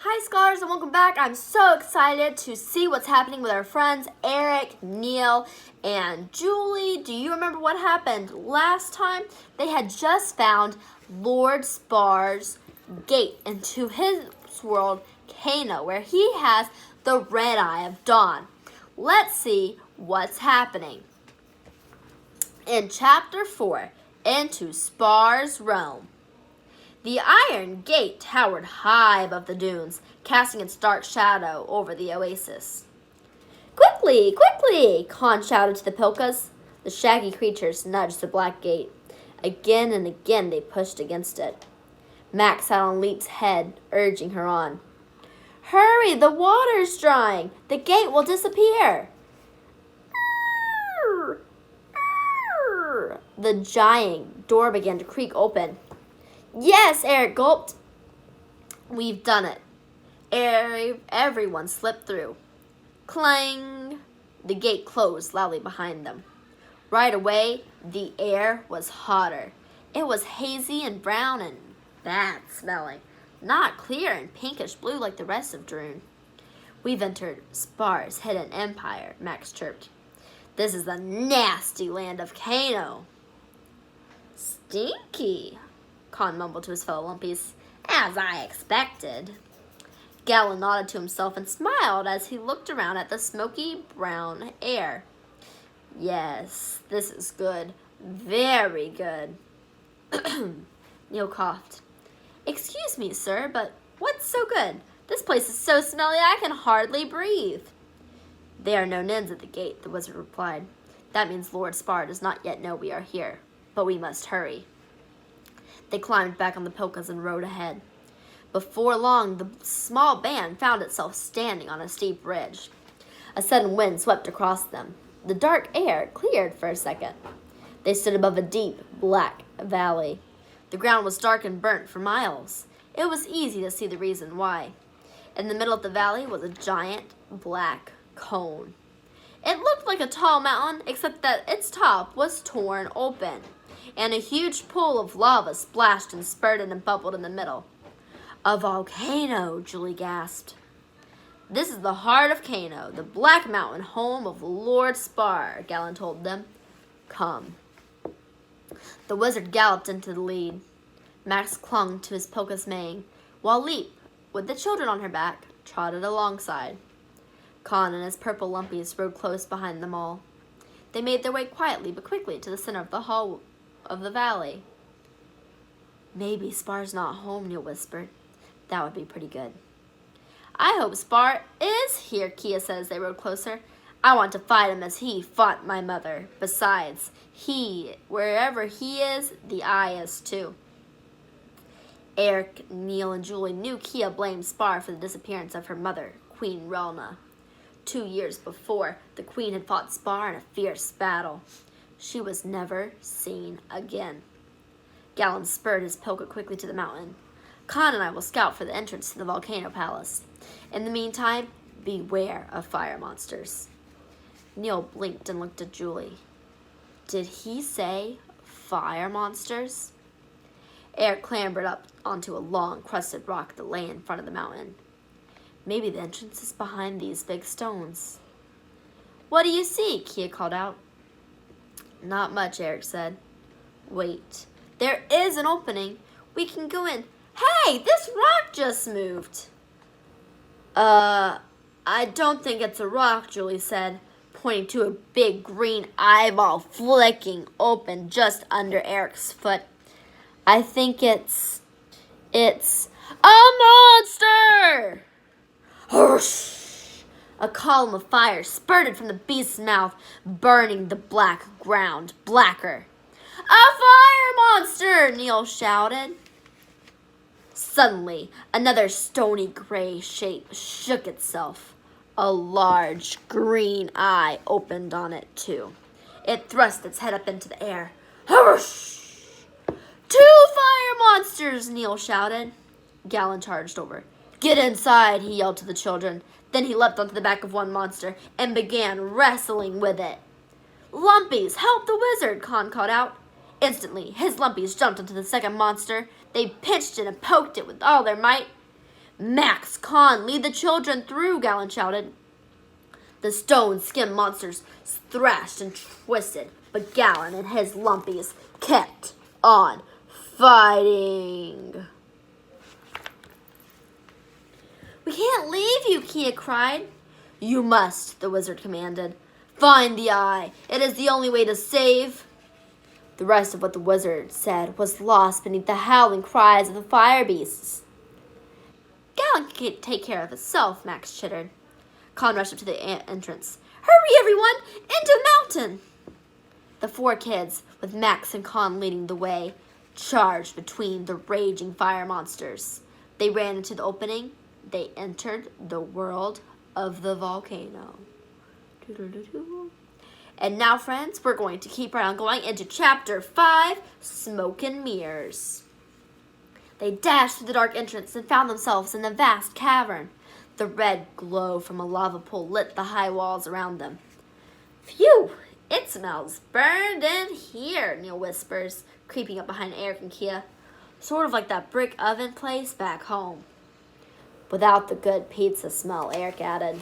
Hi scholars and welcome back. I'm so excited to see what's happening with our friends Eric, Neil, and Julie. Do you remember what happened last time? They had just found Lord Spar's gate into his world, Volcano, where he has the red eye of dawn. Let's see what's happening. In chapter 4, into Spar's realm. The iron gate towered high above the dunes, casting its dark shadow over the oasis. Quickly, quickly, Khan shouted to the Pilkas. The shaggy creatures nudged the black gate. Again and again they pushed against it. Max sat on Leap's head, urging her on. Hurry, the water's drying. The gate will disappear. The giant door began to creak open. Yes, Eric gulped. We've done it. Everyone slipped through. Clang! The gate closed loudly behind them. Right away, the air was hotter. It was hazy and brown and bad smelling, not clear and pinkish blue like the rest of Droon. We've entered Spar's hidden empire, Max chirped. This is the nasty land of Kano. Stinky, Khan mumbled to his fellow lumpies. As I expected. Gallon nodded to himself and smiled as he looked around at the smoky brown air. Yes, this is good. Very good. Neil coughed. Excuse me, sir, but what's so good? This place is so smelly I can hardly breathe. There are no Nins at the gate, the wizard replied. That means Lord Spar does not yet know we are here, but we must hurry. They climbed back on the Pilkas and rode ahead. Before long, the small band found itself standing on a steep ridge. A sudden wind swept across them. The dark air cleared for a second. They stood above a deep, black valley. The ground was dark and burnt for miles. It was easy to see the reason why. In the middle of the valley was a giant, black cone. It looked like a tall mountain, except that its top was torn open, and a huge pool of lava splashed and spurted and bubbled in the middle. A volcano, Julie gasped. This is the heart of Kano, the Black Mountain home of Lord Spar, Gallon told them. Come. The wizard galloped into the lead. Max clung to his Pilka's mane, while Leap, with the children on her back, trotted alongside. Khan and his purple lumpies rode close behind them all. They made their way quietly but quickly to the center of the hall of the valley. Maybe Spar's not home, Neil whispered. That would be pretty good. I hope Spar is here, Kia said as they rode closer. I want to fight him as he fought my mother. Besides, wherever he is, the eye is too. Eric, Neil, and Julie knew Kia blamed Spar for the disappearance of her mother, Queen Relna. 2 years before, the queen had fought Spar in a fierce battle. She was never seen again. Gallon spurred his Pilka quickly to the mountain. Khan and I will scout for the entrance to the volcano palace. In the meantime, beware of fire monsters. Neil blinked and looked at Julie. Did he say fire monsters? Eric clambered up onto a long, crusted rock that lay in front of the mountain. Maybe the entrance is behind these big stones. What do you see? Kia called out. Not much, Eric said. Wait, there is an opening. We can go in. Hey, this rock just moved. I don't think it's a rock, Julie said, pointing to a big green eyeball flicking open just under Eric's foot. I think it's a monster! Whoosh! A column of fire spurted from the beast's mouth, burning the black ground blacker. A fire monster! Neil shouted. Suddenly, another stony gray shape shook itself. A large green eye opened on it, too. It thrust its head up into the air. Whoosh! 2 fire monsters! Neil shouted. Gallon charged over. Get inside, he yelled to the children. Then he leapt onto the back of one monster and began wrestling with it. Lumpies, help the wizard, Khan called out. Instantly, his lumpies jumped onto the second monster. They pinched it and poked it with all their might. Max, Con, lead the children through, Gallon shouted. The stone-skinned monsters thrashed and twisted, but Gallon and his lumpies kept on fighting. We can't leave you, Kia cried. You must, the wizard commanded. Find the eye. It is the only way to save. The rest of what the wizard said was lost beneath the howling cries of the fire beasts. Gallon can take care of itself, Max chittered. Con rushed up to the entrance. Hurry, everyone! Into the mountain! The four kids, with Max and Con leading the way, charged between the raging fire monsters. They ran into the opening. They entered the world of the volcano. And now, friends, we're going to keep right on going into Chapter 5, Smoke and Mirrors. They dashed through the dark entrance and found themselves in a vast cavern. The red glow from a lava pool lit the high walls around them. Phew! It smells burned in here, Neil whispers, creeping up behind Eric and Kia. Sort of like that brick oven place back home. Without the good pizza smell, Eric added.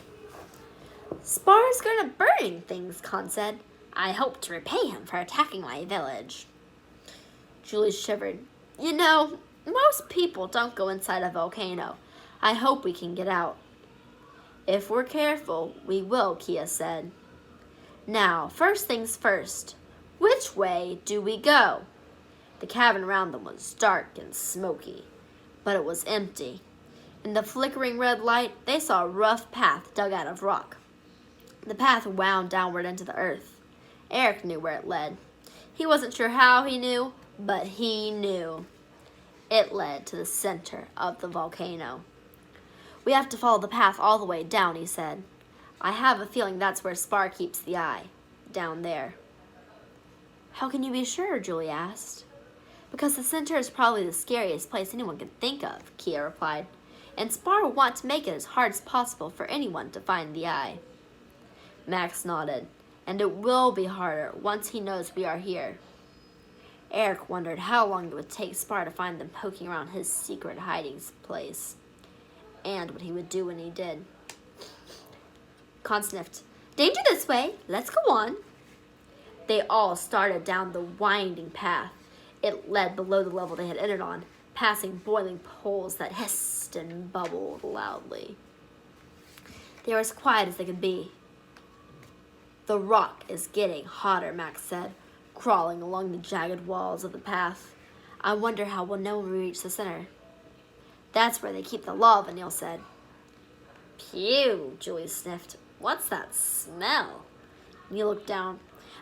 Spar's good at burning things, Con said. I hope to repay him for attacking my village. Julie shivered. You know, most people don't go inside a volcano. I hope we can get out. If we're careful, we will, Kia said. Now, first things first. Which way do we go? The cavern around them was dark and smoky, but it was empty. In the flickering red light, they saw a rough path dug out of rock. The path wound downward into the earth. Eric knew where it led. He wasn't sure how he knew, but he knew. It led to the center of the volcano. We have to follow the path all the way down, he said. I have a feeling that's where Spar keeps the eye, down there. How can you be sure? Julie asked. Because the center is probably the scariest place anyone can think of, Kia replied. And Spar will want to make it as hard as possible for anyone to find the eye. Max nodded. And it will be harder once he knows we are here. Eric wondered how long it would take Spar to find them poking around his secret hiding place, and what he would do when he did. Con sniffed. Danger this way. Let's go on. They all started down the winding path. It led below the level they had entered on, passing boiling pools that hissed and bubbled loudly. They were as quiet as they could be. The rock is getting hotter, Max said, crawling along the jagged walls of the path. I wonder how we'll know when we reach the center. That's where they keep the lava, Neil said. Phew, Julie sniffed. What's that smell? Neil looked down.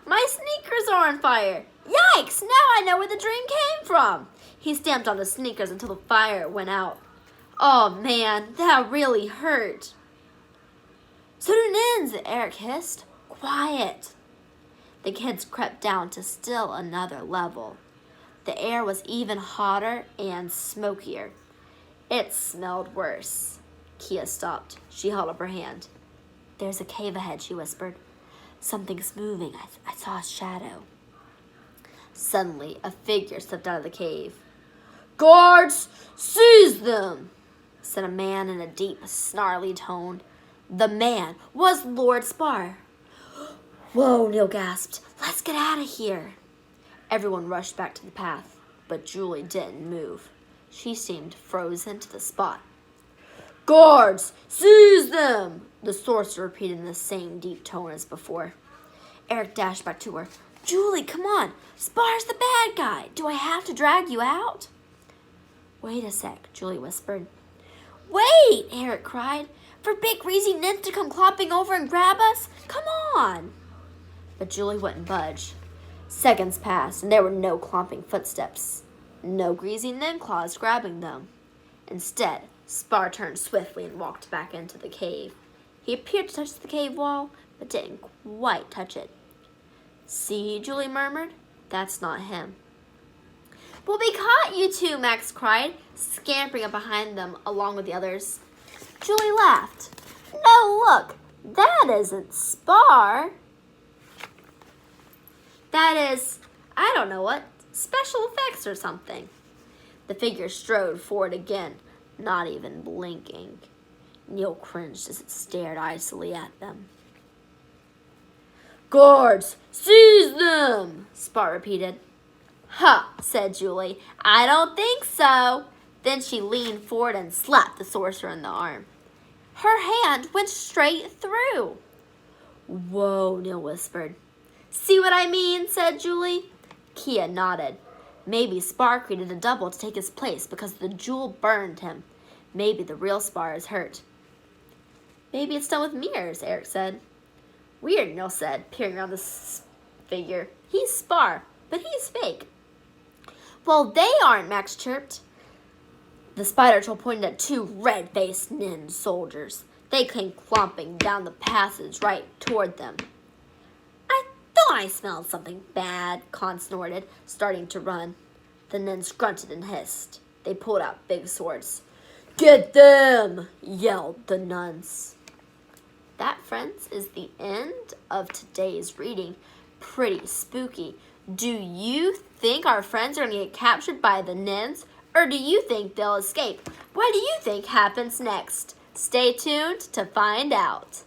My sneakers are on fire. Yikes, now I know where the dream came from. He stamped on his sneakers until the fire went out. Oh man, that really hurt. Student Eric hissed. Quiet. The kids crept down to still another level. The air was even hotter and smokier. It smelled worse. Kia stopped. She held up her hand. There's a cave ahead, she whispered. Something's moving. I saw a shadow. Suddenly, a figure stepped out of the cave. Guards, seize them, said a man in a deep, snarly tone. The man was Lord Spar. Whoa, Neil gasped. Let's get out of here. Everyone rushed back to the path, but Julie didn't move. She seemed frozen to the spot. Guards, seize them, the sorcerer repeated in the same deep tone as before. Eric dashed back to her. Julie, come on. Spar's the bad guy. Do I have to drag you out? Wait a sec, Julie whispered. Wait, Eric cried. For big greasy Nins to come clopping over and grab us? Come on. But Julie wouldn't budge. Seconds passed, and there were no clomping footsteps. No greasy Nin claws grabbing them. Instead, Spar turned swiftly and walked back into the cave. He appeared to touch the cave wall, but didn't quite touch it. See, Julie murmured. That's not him. We'll be caught, you two, Max cried, scampering up behind them along with the others. Julie laughed. No, look, that isn't Spar. That is, I don't know what, special effects or something. The figure strode forward again, not even blinking. Neil cringed as it stared icily at them. "Guards, seize them!" Spot repeated. "Huh," said Julie. "I don't think so." Then she leaned forward and slapped the sorcerer in the arm. Her hand went straight through. "Whoa," Neil whispered. "See what I mean?" said Julie. Kia nodded. Maybe Spar created a double to take his place because the jewel burned him. Maybe the real Spar is hurt. "Maybe it's done with mirrors," Eric said. "Weird," Neil said, peering around the figure. "He's Spar, but he's fake." "Well, they aren't," Max chirped. The spider troll pointed at two red-faced nin soldiers. They came clomping down the passage right toward them. "I thought I smelled something bad," Con snorted, starting to run. The nins grunted and hissed. They pulled out big swords. "Get them!" yelled the nuns. That, friends, is the end of today's reading. Pretty spooky. Do you think our friends are going to get captured by the nins? Or do you think they'll escape? What do you think happens next? Stay tuned to find out.